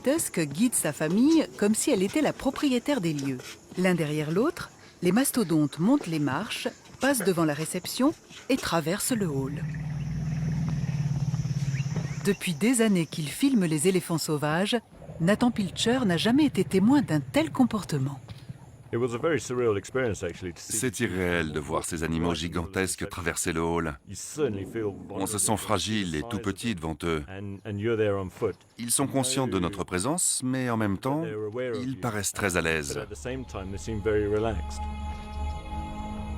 Tusk guide sa famille comme si elle était la propriétaire des lieux. L'un derrière l'autre, les mastodontes montent les marches, passent devant la réception et traversent le hall. Depuis des années qu'il filme les éléphants sauvages, Nathan Pilcher n'a jamais été témoin d'un tel comportement. C'est irréel de voir ces animaux gigantesques traverser le hall. On se sent fragile et tout petit devant eux. Ils sont conscients de notre présence, mais en même temps, ils paraissent très à l'aise.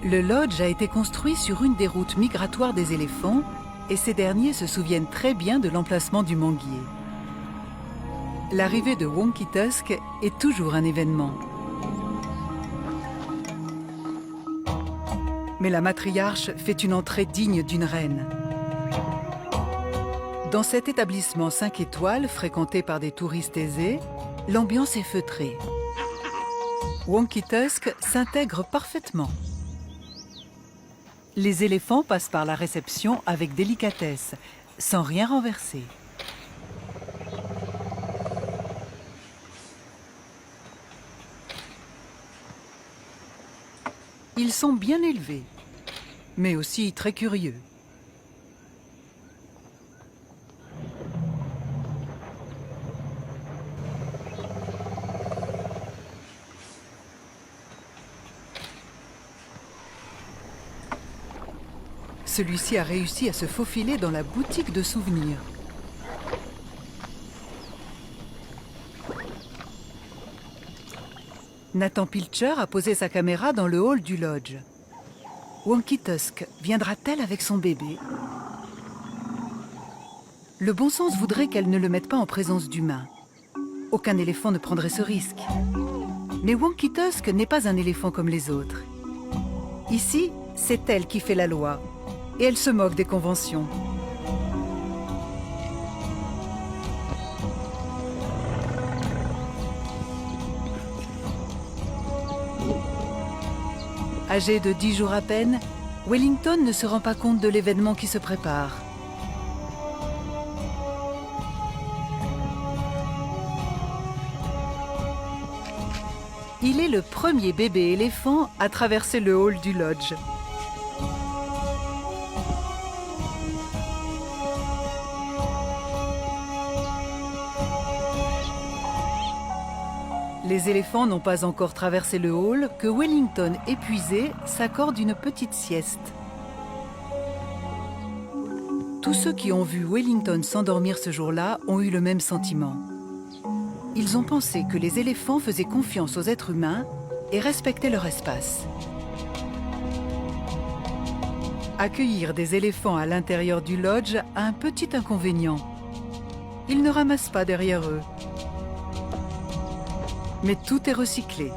Le lodge a été construit sur une des routes migratoires des éléphants et ces derniers se souviennent très bien de l'emplacement du manguier. L'arrivée de Wonky Tusk est toujours un événement. Mais la matriarche fait une entrée digne d'une reine. Dans cet établissement 5 étoiles, fréquenté par des touristes aisés, l'ambiance est feutrée. Wonky Tusk s'intègre parfaitement. Les éléphants passent par la réception avec délicatesse, sans rien renverser. Ils sont bien élevés, mais aussi très curieux. Celui-ci a réussi à se faufiler dans la boutique de souvenirs. Nathan Pilcher a posé sa caméra dans le hall du lodge. Wonky Tusk viendra-t-elle avec son bébé? Le bon sens voudrait qu'elle ne le mette pas en présence d'humains. Aucun éléphant ne prendrait ce risque. Mais Wonky Tusk n'est pas un éléphant comme les autres. Ici, c'est elle qui fait la loi. Et elle se moque des conventions. Âgé de 10 jours à peine, Wellington ne se rend pas compte de l'événement qui se prépare. Il est le premier bébé éléphant à traverser le hall du lodge. Les éléphants n'ont pas encore traversé le hall que Wellington, épuisé, s'accorde une petite sieste. Tous ceux qui ont vu Wellington s'endormir ce jour-là ont eu le même sentiment. Ils ont pensé que les éléphants faisaient confiance aux êtres humains et respectaient leur espace. Accueillir des éléphants à l'intérieur du lodge a un petit inconvénient. Ils ne ramassent pas derrière eux. Mais tout est recyclé.